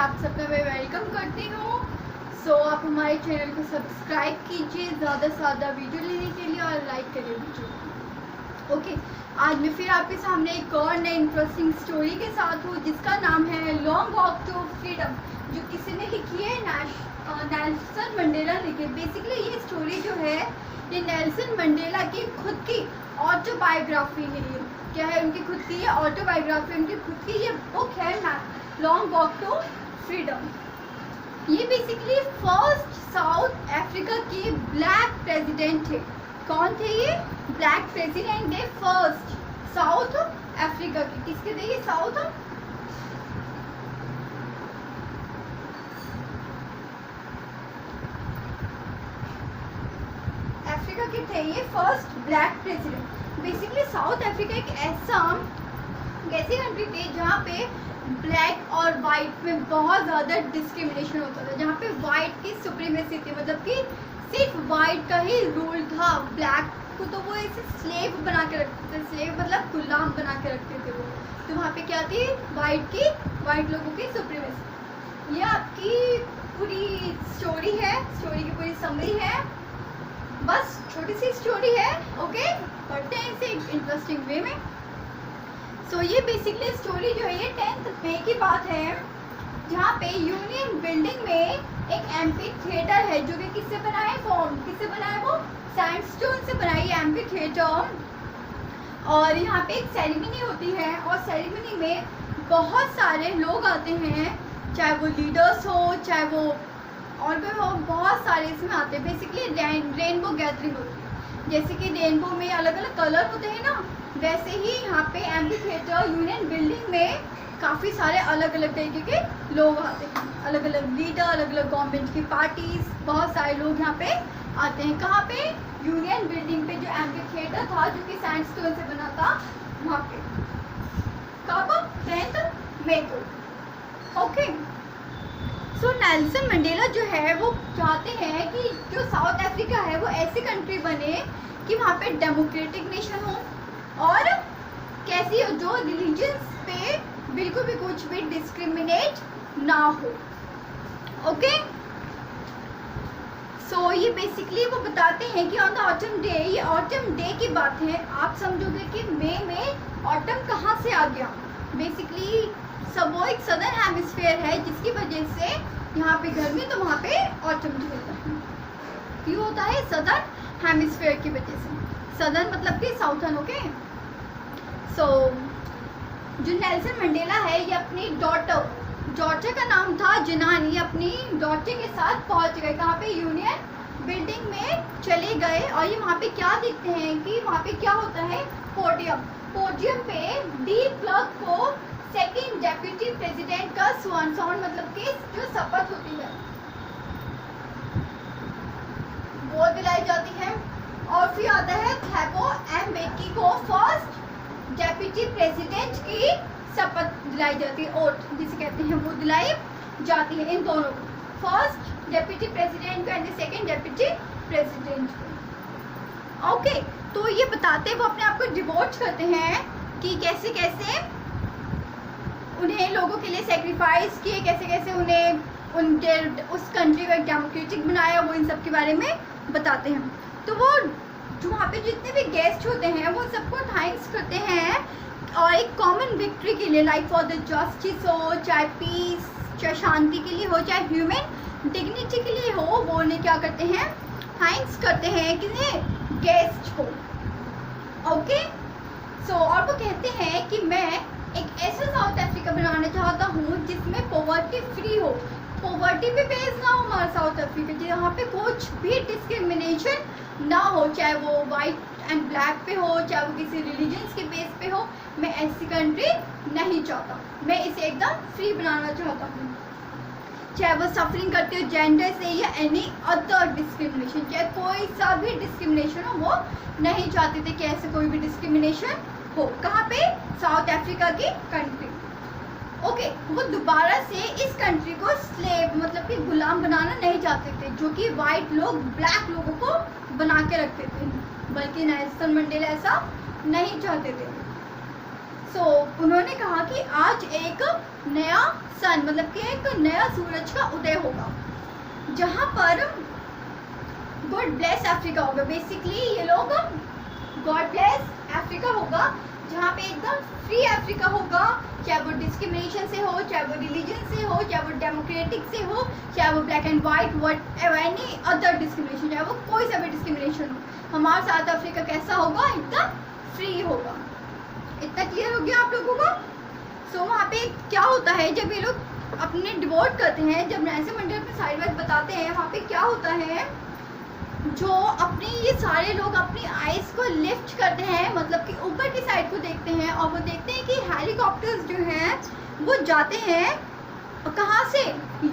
आप सबका मैं वेलकम करती हूँ। आप हमारे चैनल को सब्सक्राइब कीजिए ज़्यादा से ज़्यादा वीडियो लेने के लिए और लाइक करिए वीडियो। ओके, आज मैं फिर आपके सामने एक और नई इंटरेस्टिंग स्टोरी के साथ हूँ जिसका नाम है लॉन्ग वॉक टू फ्रीडम, जो किसी ने लिखी है नेल्सन मंडेला ने लिखी। बेसिकली ये स्टोरी जो है ये नेल्सन मंडेला की खुद की ऑटोबायोग्राफी है। ये क्या है? उनकी खुद की ये ऑटोबायोग्राफी, उनकी खुद की ये बुक है लॉन्ग वॉक टू फ्रीडम। ये बेसिकली फर्स्ट साउथ अफ्रीका के ब्लैक प्रेसिडेंट थे। कौन थे ये? ब्लैक प्रेसिडेंट थे फर्स्ट साउथ अफ्रीका के। किसके थे ये? साउथ अफ्रीका के थे ये first black president. Basically south Africa एक ऐसी कंट्री थी जहाँ पे ब्लैक और वाइट में बहुत ज़्यादा डिस्क्रिमिनेशन होता था, जहाँ पे वाइट की सुप्रीमेसी थी, मतलब कि सिर्फ वाइट का ही रूल था। ब्लैक को तो वो ऐसे स्लेव बना के रखते थे, स्लेव मतलब गुलाम बना के रखते थे वो। तो वहाँ पे क्या थी? वाइट लोगों की सुप्रीमेसी। ये आपकी पूरी स्टोरी है, स्टोरी की पूरी समरी है। बस छोटी सी स्टोरी है। ओके, पढ़ते हैं इसे इंटरेस्टिंग वे में। ये बेसिकली स्टोरी जो है ये 10th मई की बात है, जहाँ पे यूनियन बिल्डिंग में एक एम्पी थिएटर है जो कि किससे बना है? किससे बना है? वो सैंडस्टोन से बना है एम्पी थिएटर। और यहाँ पे एक सेरेमनी होती है और सेरेमनी में बहुत सारे लोग आते हैं, चाहे वो लीडर्स हो चाहे वो और भी हो, बहुत सारे इसमें आते हैं। बेसिकली रेनबो गैदरिंग होती है। जैसे कि रेनबो में अलग अलग कलर होते हैं ना, वैसे ही यहाँ पे एम्पी थिएटर यूनियन बिल्डिंग में काफ़ी सारे अलग अलग तरीके के लोग आते हैं, अलग अलग लीडर, अलग अलग गवर्नमेंट की पार्टीज, बहुत सारे लोग यहाँ पे आते हैं। कहाँ पे? यूनियन बिल्डिंग पे, जो एम्पी थिएटर था जो कि सैंडस्टोन से बना था, वहाँ पे। कब? 10th मई को। ओके, नेल्सन मंडेला जो है वो चाहते हैं कि जो साउथ अफ्रीका है वो ऐसी कंट्री बने कि वहाँ पे डेमोक्रेटिक नेशन हो और कैसी हो, जो रिलीजन्स पे बिल्कुल भी कुछ भी डिस्क्रिमिनेट ना हो। ओके, ये बेसिकली वो बताते हैं कि ऑन द ऑटम डे, ये ऑटम डे की बात है। आप समझोगे कि मई में ऑटम कहाँ से आ गया? बेसिकली वो एक सदर्न हेमिस्फीयर है जिसकी वजह से यहाँ पे गर्मी, तो वहाँ पे ऑटम जो होता है। क्यों होता है? सदर्न हेमिस्फीयर की वजह से। सदर्न मतलब कि साउथर्न। ओके, जो नेल्सन मंडेला है ये अपनी डॉटर का नाम था जिनान, ये अपनी डॉटर के साथ पहुंच गए। कहाँ पे? यूनियन बिल्डिंग में चले गए। और ये वहाँ पे क्या देखते हैं कि वहाँ पे क्या होता है? पोडियम पे डी क्लर्क को सेकंड डेप्यूटी प्रेसिडेंट का स्वान सॉन्ग, मतलब कि जो शपथ होती है वो दिलाई जाती है। और फिर आता है थैबो mbeki को फर्स्ट डेप्यूटी प्रेसिडेंट की शपथ दिलाई जाती है, ओथ जिसे कहते हैं, वो दिलाई जाती है इन दोनों को, फर्स्ट डेप्यूटी प्रेसिडेंट को एंड सेकंड डेप्यूटी प्रेसिडेंट को। ओके, तो ये बताते हैं, वो अपने आप को डिवोट करते हैं कि कैसे कैसे उन्हें लोगों के लिए सेक्रीफाइस किए, कैसे कैसे उन्हें उनके उस कंट्री को डेमोक्रेटिक बनाया, वो इन सब के बारे में बताते हैं। तो वो जो वहाँ पे जितने भी गेस्ट होते हैं वो सबको थैंक्स करते हैं और एक कॉमन विक्ट्री के लिए, लाइक फॉर द जस्टिस हो, चाहे पीस, चाहे शांति के लिए हो, चाहे ह्यूमन डिग्निटी के लिए हो, वो उन्हें क्या करते हैं? थैंक्स करते हैं किन्हें? गेस्ट को। ओके, और वो कहते हैं कि मैं एक ऐसा साउथ अफ्रीका बनाना चाहता हूँ जिसमें पॉवर्टी फ्री हो, पॉवर्टी पे बेस ना हो हमारा साउथ अफ्रीका, जहाँ पे कुछ भी डिस्क्रिमिनेशन ना हो, चाहे वो वाइट एंड ब्लैक पे हो, चाहे वो किसी रिलीजन्स के बेस पे हो। मैं ऐसी कंट्री नहीं चाहता, मैं इसे एकदम फ्री बनाना चाहता हूँ। चाहे वो सफरिंग करते हो जेंडर से या एनी अदर डिस्क्रिमिनेशन, चाहे कोई सा भी डिस्क्रिमिनेशन हो, वो नहीं चाहते थे कि ऐसे कोई भी डिस्क्रिमिनेशन हो। कहाँ पे? साउथ अफ्रीका की कंट्री। ओके, वो दोबारा से इस कंट्री को स्लेव मतलब कि गुलाम बनाना नहीं चाहते थे, जो कि वाइट लोग ब्लैक लोगों को बना के रखते थे, बल्कि नेल्सन मंडेला ऐसा नहीं चाहते थे। उन्होंने कहा कि आज एक नया सन, मतलब कि एक नया सूरज का उदय होगा, जहाँ पर गॉड ब्लेस अफ्रीका होगा। बेसिकली ये लोग गॉड ब्लेस अफ्रीका होगा, जहाँ पे एकदम फ्री अफ्रीका होगा, चाहे वो डिस्क्रिमिनेशन से हो, चाहे वो रिलीजन से हो, चाहे वो डेमोक्रेटिक से हो, चाहे वो black and white, what any other discrimination, चाहे वो कोई सा भी डिस्क्रिमिनेशन हो, हमारा साउथ अफ्रीका कैसा होगा, एकदम फ्री होगा। इतना क्लियर हो गया आप लोगों को? सो वहाँ पे क्या होता है, जब ये लोग अपने डिवोट करते हैं, जब नेल्सन मंडेला अपने साइड वाइज बताते हैं, वहाँ पे क्या होता है, जो अपनी ये सारे लोग अपनी आइज को लिफ्ट करते हैं, मतलब कि ऊपर की साइड को देखते हैं, और वो देखते हैं कि हेलीकॉप्टर्स जो हैं वो जाते हैं कहाँ से,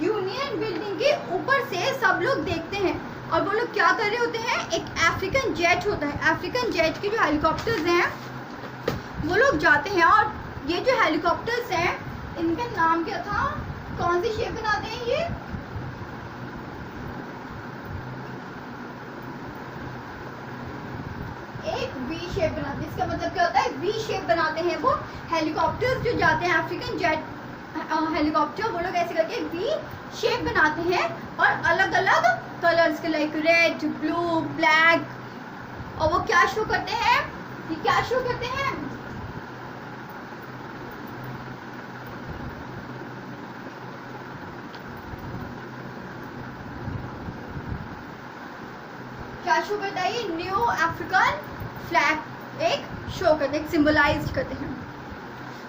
यूनियन बिल्डिंग के ऊपर से सब लोग देखते हैं, और वो लोग क्या कर रहे होते हैं, एक अफ्रीकन जेट होता है, अफ्रीकन जेट के जो हेलीकॉप्टर्स हैं वो लोग जाते हैं, और ये जो हेलीकॉप्टर्स हैं इनका नाम क्या था, कौन सी शेप बनाते हैं ये, एक वी शेप बनाते हैं। इसका मतलब क्या होता है, वी शेप बनाते हैं वो हेलीकॉप्टर्स जो जाते हैं, अफ्रीकन जेट हेलीकॉप्टर, वो लोग ऐसे करके वी शेप बनाते हैं, और अलग अलग कलर्स के, लाइक रेड, ब्लू, ब्लैक, और वो क्या शो करते हैं, ये क्या शो करते हैं, क्या शो करता है, ये न्यू अफ्रीकन फ्लैग एक शो करते हैं, सिंबलाइज करते हैं।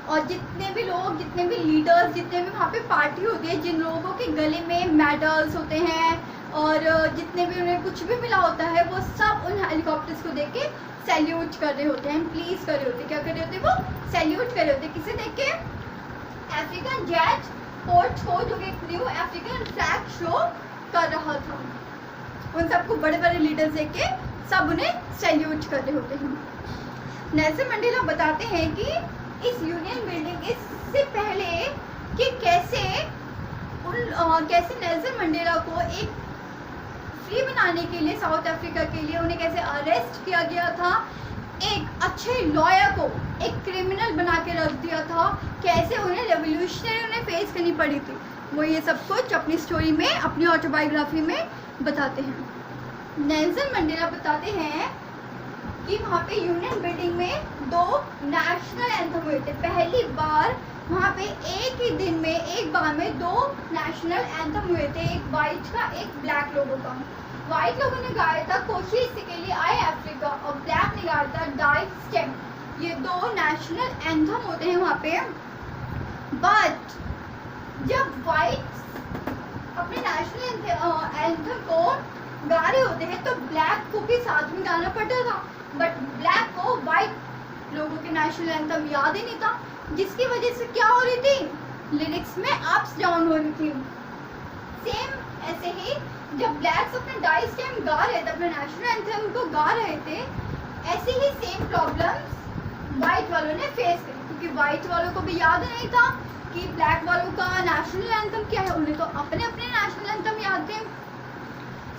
और जितने भी लोग, जितने भी लीडर्स, जितने भी वहाँ पे पार्टी होती है, जिन लोगों के गले में मेडल्स होते हैं और जितने भी उन्हें कुछ भी मिला होता है, वो सब उन हेलीकॉप्टर्स को देख के सैल्यूट कर रहे होते हैं, प्लीज कर रहे होते हैं, क्या कर रहे होते हैं, वो सैल्यूट कर रहे होते हैं, किसे देख के, अफ्रीकन जेट पोर्ट को, जो कि न्यू अफ्रीकन फ्लैग शो कर रहा था। उन सबको बड़े बड़े लीडर्स देख के सब उन्हें सैल्यूट कर रहे होते हैं। नेल्सन मंडेला बताते हैं कि इस यूनियन बिल्डिंग, इससे पहले कि कैसे नेल्सन मंडेला को एक फ्री बनाने के लिए, साउथ अफ्रीका के लिए उन्हें कैसे अरेस्ट किया गया था, एक अच्छे लॉयर को एक क्रिमिनल बना के रख दिया था, कैसे उन्हें रेवोल्यूशनरी उन्हें फेस करनी पड़ी थी, वो ये सब कुछ अपनी स्टोरी में, अपनी ऑटोबायोग्राफी में बताते हैं। नेल्सन मंडेला बताते हैं कि वहाँ पे यूनियन बिल्डिंग में 2 नेशनल एंथम हुए थे। पहली बार वहाँ पे एक ही दिन में, एक बार में 2 नेशनल एंथम हुए थे, एक वाइट का, एक ब्लैक लोगों का। वाइट लोगों ने गाया था कोशिश के लिए आई अफ्रीका, और ब्लैक ने गाया था डाई स्टेम। ये 2 नेशनल एंथम होते हैं वहाँ पे। बट जब वाइट अपने नेशनल एंथम को गा रहे होते हैं तो ब्लैक को भी साथ में गाना पड़ता था, बट ब्लैक को वाइट लोगों के नेशनल एंथम याद ही नहीं था, जिसकी वजह से क्या हो रही थी, लिरिक्स में अप्स डाउन हो रही थी। सेम ऐसे ही जब ब्लैक्स अपने डाई स्टेम गा रहे थे, अपने नेशनल एंथम को गा रहे थे, ऐसे ही सेम प्रॉब्लम्स वाइट वालों ने फेस करी, क्योंकि वाइट वालों को भी याद नहीं था कि ब्लैक वालों का नेशनल एंथम क्या है, उन्हें तो अपने अपने नेशनल एंथम याद थे।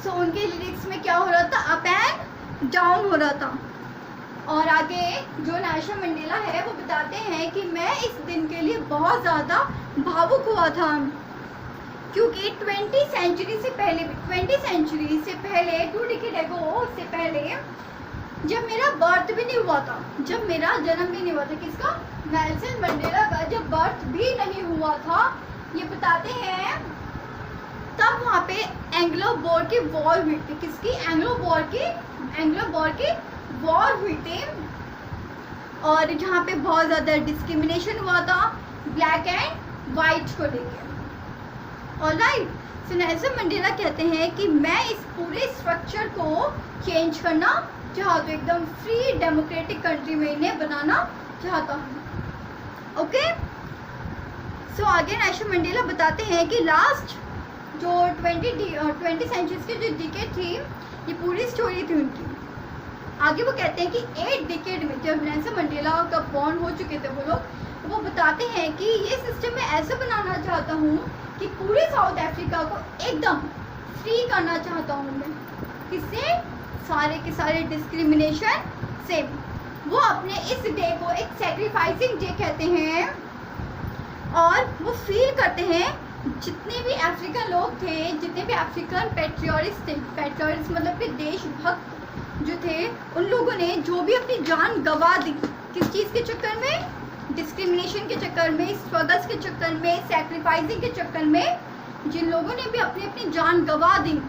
सो उनके लिरिक्स में क्या हो रहा था, अप एंड डाउन हो रहा था। और आगे जो नेल्सन मंडेला है वो बताते हैं कि मैं इस दिन के लिए बहुत ज़्यादा भावुक हुआ था, क्योंकि 20 सेंचुरी से पहले, 20 सेंचुरी से पहले, 2 डिकेड एगो से पहले, जब मेरा बर्थ भी नहीं हुआ था, जब मेरा जन्म भी नहीं हुआ था, किसका, नेल्सन मंडेला का जब बर्थ भी नहीं हुआ था, ये बताते हैं, तब वहाँ पे एंग्लो बोर की वॉर हुई थी। किसकी, एंग्लो बोर की वॉर हुई थी, और जहाँ पे बहुत ज़्यादा डिस्क्रिमिनेशन हुआ था ब्लैक एंड वाइट को लेकर। ऑलराइट, सो नेल्सन मंडेला कहते हैं कि मैं इस पूरे स्ट्रक्चर को चेंज करना चाहता हूँ, एकदम फ्री डेमोक्रेटिक कंट्री में इन्हें बनाना चाहता हूँ। ओके, सो आगे नेल्सन मंडेला बताते हैं कि लास्ट जो 20 सेंचुरीज की जो डिकेड थी, ये पूरी स्टोरी थी उनकी। आगे वो कहते हैं कि 8 डिकेड में जब नेल्सन मंडेला का बॉर्न हो चुके थे वो लोग, वो बताते हैं कि ये सिस्टम मैं ऐसा बनाना चाहता हूँ कि पूरे साउथ अफ्रीका को एकदम फ्री करना चाहता हूँ मैं, किससे, सारे के सारे डिस्क्रिमिनेशन से। वो अपने इस डे को एक सेक्रीफाइसिंग डे कहते हैं, और वो फील करते हैं, जितने भी अफ्रीकन लोग थे, जितने भी अफ्रीकन पैट्रियटिस्ट थे, पैट्रियटिस्ट मतलब कि देशभक्त जो थे, उन लोगों ने जो भी अपनी जान गंवा दी, किस चीज़ के चक्कर में, डिस्क्रिमिनेशन के चक्कर में, स्ट्रगल्स के चक्कर में, सैक्रिफाइसिंग के चक्कर में, जिन लोगों ने भी अपनी अपनी जान गंवा दी,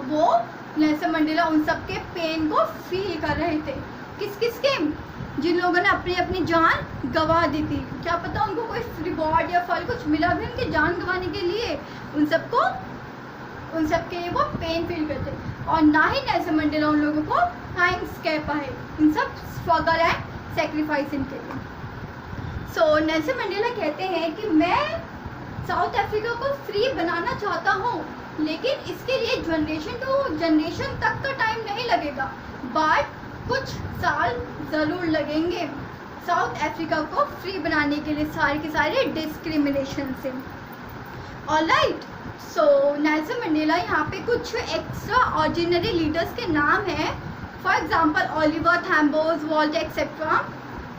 वो नेल्सन मंडेला उन सब के पेन को फील कर रहे थे। किस किस के? जिन लोगों ने अपनी अपनी जान गंवा दी थी। क्या पता उनको कोई रिवॉर्ड या फल कुछ मिला भी उनकी जान गंवाने के लिए, उन सबके लिए वो पेन फील करते, और ना ही नेल्सन मंडेला उन लोगों को थैंक्स कह पाए इन सब स्ट्रगल एंड सेक्रीफाइसिंग के लिए। सो नेल्सन मंडेला कहते हैं कि मैं साउथ अफ्रीका को फ्री बनाना चाहता हूँ, लेकिन इसके लिए जनरेशन टू जनरेशन तक का टाइम नहीं लगेगा, बट कुछ साल ज़रूर लगेंगे साउथ अफ्रीका को फ्री बनाने के लिए सारे के सारे डिस्क्रिमिनेशन से। ऑलराइट, सो नेल्सन मंडेला यहाँ पे कुछ एक्स्ट्रा ऑर्डिनरी लीडर्स के नाम हैं, for example Oliver Tambo, Walt etcetera.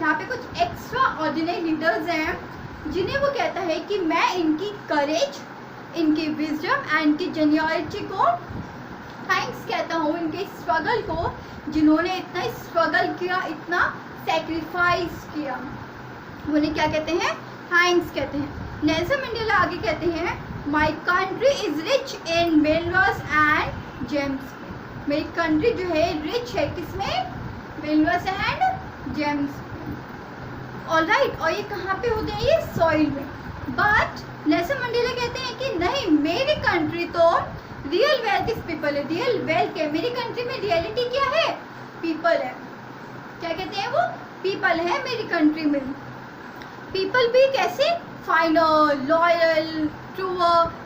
यहाँ पे कुछ एक्स्ट्रा ऑर्डिनरी लीडर्स हैं जिन्हें वो कहता है कि मैं इनकी करेज, इनकी विजडम एंड इनकी जेन्युइनिटी को थैंक्स कहता हूँ, इनके स्ट्रगल को, जिन्होंने इतना स्ट्रगल किया, इतना सेक्रीफाइस किया, उन्हें क्या कहते हैं? थैंक्स कहते हैं। नेल्सन मंडेला आगे कहते हैं my country is rich in minerals and James. मेरी कंट्री जो है रिच है किसमें? Minerals and James. ऑलराइट, और ये कहाँ पे होते हैं? ये सॉइल में। बट नेल्सन मंडेला कहते हैं कि नहीं, मेरी कंट्री तो रियल वेल्थ इज पीपल है। रियल वेल्थ है मेरी कंट्री में, रियलिटी क्या है? पीपल है। क्या कहते हैं वो? पीपल है मेरी कंट्री में। पीपल भी कैसे? Final, loyal, true,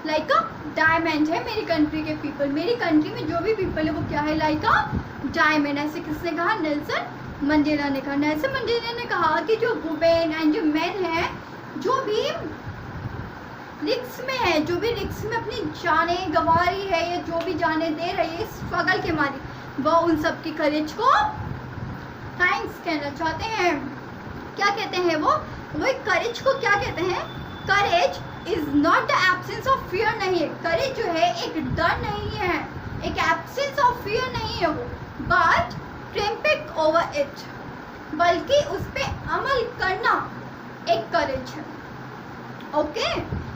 like a diamond है मेरी कंट्री के पीपल। मेरी कंट्री में जो भी पीपल है वो क्या है? Like a diamond. ऐसे किसने कहा? नेल्सन मंडेला ने कहा। नेल्सन मंडेला ने कहा कि जो वुमेन एंड जो मेन है, जो भी रिक्स में है, जो भी रिक्स में अपनी जाने गंवा रही है या जो भी जाने दे रही है स्ट्रगल के मारे, वो उन सब की करेज को थैंक्स कहना चाहते हैं। क्या कहते हैं वो एक करेज को क्या कहते हैं? Courage is not the absence of fear नहीं है। करेज जो है एक डर नहीं है, एक एब्सेंस ऑफ फियर नहीं है वो, बट ट्रिम्पिंग ओवर इट, बल्कि उस पर अमल करना एक करेज है। ओके,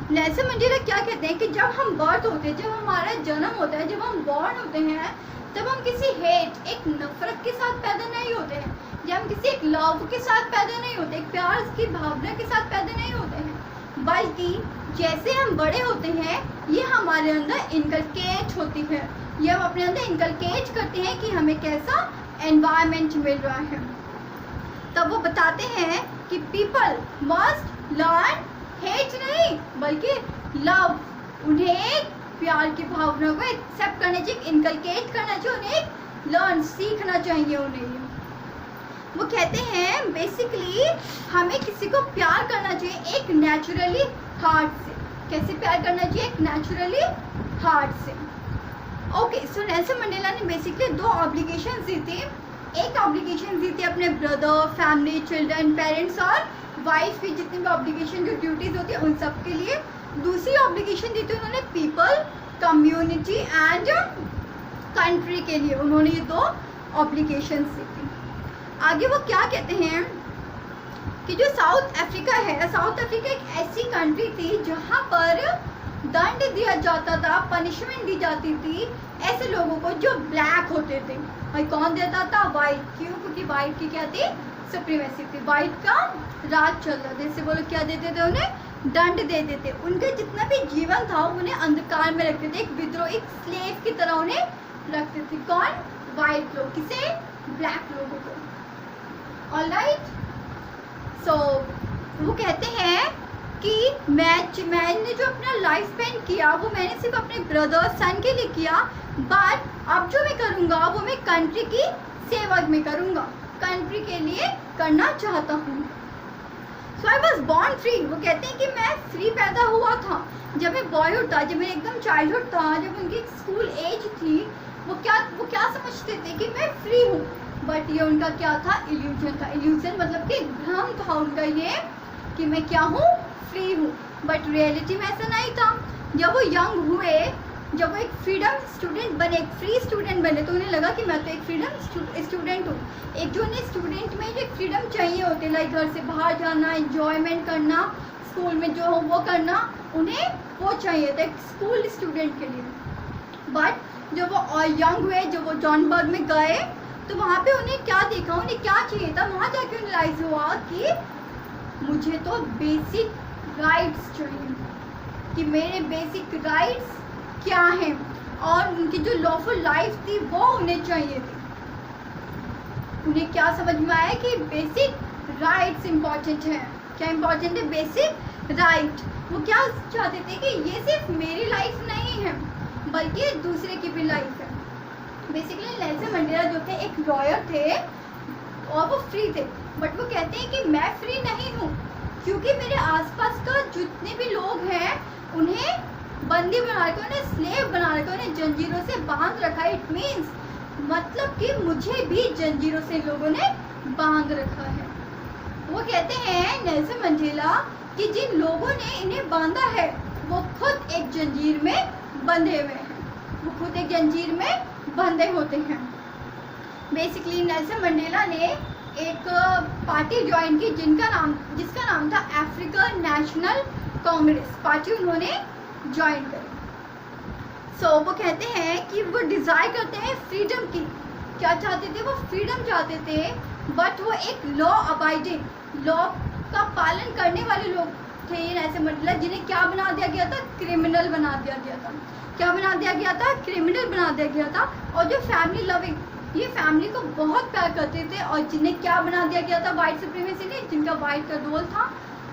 नेल्सन मंडेला क्या कहते हैं कि जब हम बर्थ होते हैं, जब हमारा जन्म होता है, जब हम बॉर्न होते हैं, तब हम किसी हेट, एक नफरत के साथ पैदा नहीं होते हैं, या हम किसी एक लव के साथ पैदा नहीं होते, एक प्यार की भावना के साथ पैदा नहीं होते हैं, बल्कि जैसे हम बड़े होते हैं ये हमारे अंदर इनकलकेट होती है, ये हम अपने अंदर इनकलकेट करते हैं कि हमें कैसा एनवायरनमेंट मिल रहा है। तब वो बताते हैं कि पीपल मस्ट लर्न हेट नहीं बल्कि लव। उन्हें प्यार की भावना को एक्सेप्ट करना चाहिए, इनकलकेट करना चाहिए, उन्हें लर्न सीखना चाहिए उन्हें। वो कहते हैं बेसिकली हमें किसी को प्यार करना चाहिए एक नेचुरली हार्ट से। कैसे प्यार करना चाहिए? एक नेचुरली हार्ट से। ओके, सो नेल्सन मंडेला ने बेसिकली दो ऑब्लिगेशन दी थी। एक ऑब्लिगेशन दी थी अपने ब्रदर, फैमिली, चिल्ड्रन, पेरेंट्स और वाइफ की जितनी भी ऑब्लिगेशन जो ड्यूटीज होती है उन सब के लिए। दूसरी ऑब्लिगेशन दी थी उन्होंने पीपल, कम्युनिटी एंड कंट्री के लिए। उन्होंने ये दो ऑब्लिगेशन दी थी। आगे वो क्या कहते हैं कि जो साउथ अफ्रीका है, साउथ अफ्रीका एक ऐसी कंट्री थी जहाँ पर दंड दिया जाता था, पनिशमेंट दी जाती थी ऐसे लोगों को जो ब्लैक होते थे। और कौन देता था? वाइट। क्यों? क्योंकि वाइट की क्या थी? सुप्रीमेसी थी, वाइट का राज चल रहा था। जैसे वो लोग क्या देते थे? उन्हें दंड दे देते। उनका जितना भी जीवन था उन्हें अंधकार में रखते थे, एक विद्रोह, एक स्लेव की तरह उन्हें रखते थे। कौन? वाइट लोग। किसे? ब्लैक लोगों को। ऑलराइट, सो वो कहते हैं कि मैंने जो अपना लाइफ स्पेंड किया वो मैंने सिर्फ अपने ब्रदर, सन के लिए किया, बट अब जो मैं करूँगा वो मैं कंट्री की सेवा में करूँगा, कंट्री के लिए करना चाहता हूँ। सो आई वॉज बॉर्न फ्री। वो कहते हैं कि मैं फ्री पैदा हुआ था जब मैं बॉयहुड था, जब मैं एकदम चाइल्डहुड था, जब उनकी स्कूल एज थी। वो क्या समझते थे कि मैं फ्री हूँ, बट ये उनका क्या था? इल्यूजन था। इल्यूजन मतलब कि भ्रम था उनका ये कि मैं क्या हूँ? फ्री हूँ, बट रियलिटी में ऐसा नहीं था। जब वो यंग हुए, जब वो एक फ्रीडम स्टूडेंट बने, एक फ्री स्टूडेंट बने, तो उन्हें लगा कि मैं तो एक फ्रीडम स्टूडेंट हूँ। एक जो उन्हें स्टूडेंट में जो फ्रीडम चाहिए होती, लाइक घर से बाहर जाना, एंजॉयमेंट करना, स्कूल में जो हो वो करना, उन्हें वो चाहिए था एक स्कूल स्टूडेंट के लिए। बट जब वो यंग हुए, जब वो जॉनबर्ग में गए, तो वहाँ पे उन्हें क्या देखा, उन्हें क्या चाहिए था, वहाँ जाके उन्हें रियलाइज हुआ कि मुझे तो बेसिक राइट्स चाहिए, कि मेरे बेसिक राइट्स क्या हैं, और उनकी जो लॉफुल लाइफ थी वो उन्हें चाहिए थी। उन्हें क्या समझ में आया कि बेसिक राइट्स इम्पॉर्टेंट हैं। क्या इम्पॉर्टेंट है? Basic right. वो क्या चाहते थे कि ये सिर्फ मेरी लाइफ नहीं है, बल्कि दूसरे की भी लाइफ है। बेसिकली नेल्सन मंडेला जो थे एक लॉयर थे और वो फ्री थे, बट वो कहते हैं कि मैं फ्री नहीं हूँ, क्योंकि मेरे आसपास का जितने भी लोग हैं उन्हें बंदी बना रखा, उन्हें स्लेव बना रखा, उन्हें जंजीरों से बांध रखा। इट मीन्स मतलब कि मुझे भी जंजीरों से लोगों ने बांध रखा है। वो कहते हैं नेल्सन मंडेला कि जिन लोगों ने इन्हें बांधा है वो खुद एक जंजीर में बंधे हुए हैं, वो खुद एक जंजीर में बंधे होते हैं। बेसिकली नेल्सन मंडेला ने एक पार्टी ज्वाइन की जिसका नाम था अफ्रीकन नेशनल कांग्रेस पार्टी, उन्होंने ज्वाइन करी। सो वो कहते हैं कि वो डिज़ायर करते हैं फ्रीडम की। क्या चाहते थे? वो फ्रीडम चाहते थे, बट वो एक लॉ अबाइडिंग, लॉ का पालन करने वाले लोग थे नेल्सन मंडेला, जिन्हें क्या बना दिया गया था? क्रिमिनल बना दिया गया था। क्या बना दिया गया था? क्रिमिनल बना दिया गया था। और जो फैमिली लविंग, ये फैमिली को बहुत प्यार करते थे, और जिन्हें क्या बना दिया गया था? वाइट सुप्रीमेसी ने, जिनका वाइट का रोल था,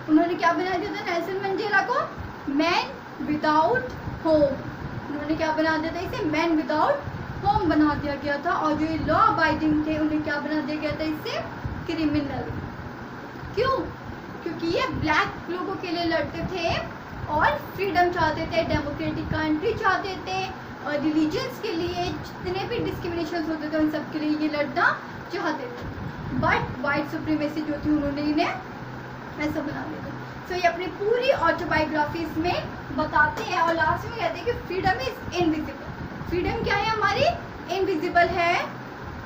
उन्होंने क्या बना दिया था नेल्सन मंडेला को? Man without home. उन्होंने क्या बना दिया था इसे? मैन विदाउट होम बना दिया गया था। और जो ये लॉ अबाइडिंग थे उन्हें क्या बना दिया गया था इससे? क्रिमिनल। क्यों? क्योंकि ये ब्लैक लोगों के लिए लड़ते थे और फ्रीडम चाहते थे, डेमोक्रेटिक कंट्री चाहते थे, और रिलीजन्स के लिए जितने भी डिस्क्रिमिनेशन होते थे उन सब के लिए ये लड़ना चाहते थे। बट वाइट सुप्रीमेसी जो थी उन्होंने इन्हें ऐसा बना दिया था। सो ये अपनी पूरी ऑटोबायोग्राफीज में बताते हैं, और लास्ट में कहते हैं कि फ्रीडम इज इनविजिबल। फ्रीडम क्या है? हमारी इनविजिबल है,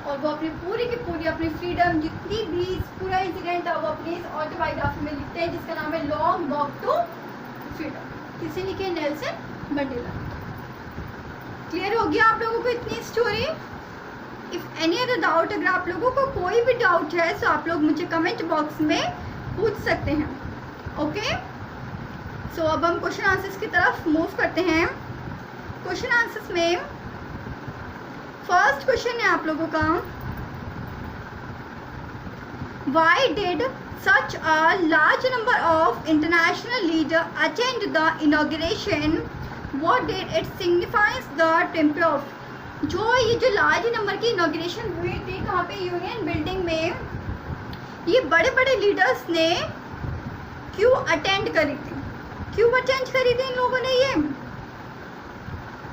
और वो अपनी पूरी की पूरी अपनी फ्रीडम, जितनी भी पूरा इंसिडेंट था वो अपनी इस ऑटोबायोग्राफी में लिखते हैं, जिसका नाम है लॉन्ग वॉक टू फ्रीडम। किसे लिखे? Nelson Mandela. क्लियर हो गया आप लोगों को इतनी story? If any other doubt, अगर आप लोगों को कोई भी डाउट है तो आप लोग मुझे कमेंट बॉक्स में पूछ सकते हैं। ओके, सो अब हम क्वेश्चन आंसर्स की तरफ मूव करते हैं। क्वेश्चन आंसर्स में फर्स्ट क्वेश्चन है आप लोगों का, why did such a large number of international leaders attend the inauguration? What did it signifies the temple of? जो ये जो लार्ज नंबर की इनॉग्रेशन हुई थी कहाँ पे? यूनियन बिल्डिंग में। ये बड़े बड़े लीडर्स ने क्यों अटेंड करी थी? क्यों अटेंड करी थी इन लोगों ने? ये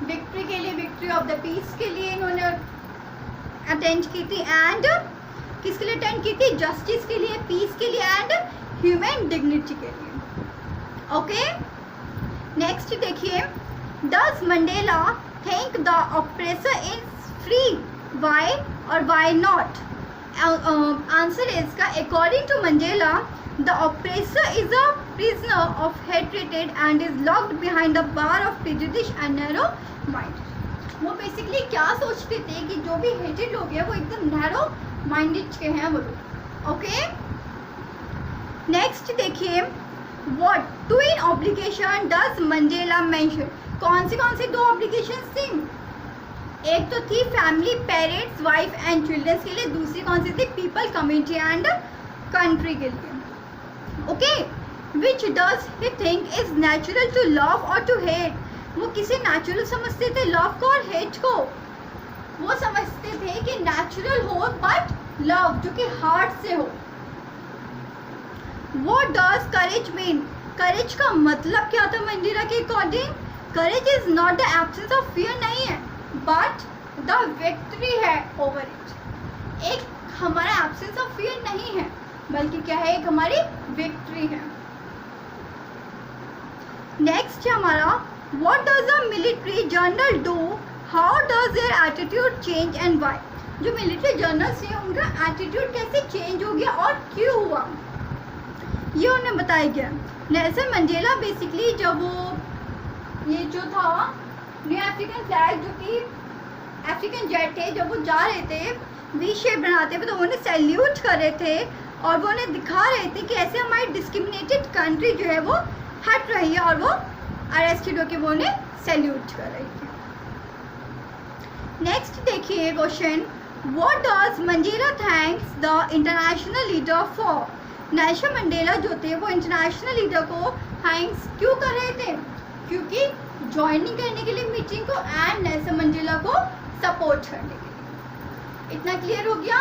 विक्ट्री के लिए, विक्ट्री ऑफ द पीस के लिए इन्होंने अटेंड की थी। एंड किसके लिए अटेंड की थी? जस्टिस के लिए, पीस के लिए, एंड ह्यूमन डिग्निटी के लिए। ओके, नेक्स्ट देखिए, does Mandela think the oppressor is free? Why और वाई नॉट? आंसर इज का, according to Mandela the oppressor is a prisoner of hatred and is locked behind a bar of prejudice and narrow mind. वो basically क्या सोचते थे कि जो भी hated लोग हैं वो एकदम नैरो माइंडेड के हैं वो लोग। ओके, नेक्स्ट देखिए, what two in obligation does Mandela mention? कौन सी दो ऑब्लिगेशंस थी? एक तो थी family, parents, wife and childrens के लिए, दूसरी कौन सी थी? पीपल, कम्युनिटी एंड कंट्री के लिए। Okay, Which does he think is natural to love or to hate? वो किसे नेचुरल समझते थे? लव को और हेट को? वो समझते थे कि नेचुरल हो बट लव जो कि हार्ट से हो। What does courage mean? करेज का मतलब क्या था मंडेला के according? Courage is not the absence of fear नहीं है, बट द विक्ट्री है ओवर इट। एक हमारा एब्सेंस ऑफ फियर नहीं है, बल्कि क्या है? एक हमारी विक्ट्री है। नेक्स्ट है हमारा what does a military general do, how does their attitude change and why. जो मिलिट्री जनरल्स हैं उनका एटीट्यूड कैसे चेंज हो गया और क्यों हुआ, ये उन्हें बताया गया। नेल्सन मंडेला बेसिकली जब वो ये जो था न्यू अफ्रीकन फ्लैग जो कि अफ्रीकन जेट थे, जब वो जा रहे थे वी शेप बनाते हुए तो उन्हें सैल्यूट कर रहे थे और वो उन्हें दिखा रहे थे कि ऐसे हमारी डिस्क्रिमिनेटेड कंट्री जो है वो हट रही है, और वो अरेस्टेड होकर वो उन्हें सैल्यूट कर रही थी। नेक्स्ट देखिए question, what does Mandela thanks the international leader for. Nelson Mandela जो थे वो इंटरनेशनल लीडर को थैंक्स क्यों कर रहे थे, क्योंकि ज्वाइनिंग करने के लिए मीटिंग को एंड नेल्सन मंडेला को सपोर्ट करने के लिए। इतना क्लियर हो गया।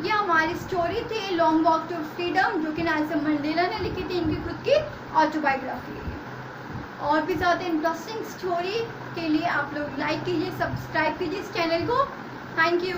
ये हमारी स्टोरी थी लॉन्ग वॉक टू फ्रीडम, जो कि नेल्सन मंडेला ने लिखी थी, इनकी खुद की ऑटोबायोग्राफी है। और भी ज़्यादा इंटरेस्टिंग स्टोरी के लिए आप लोग लाइक कीजिए, सब्सक्राइब कीजिए इस चैनल को। Thank you.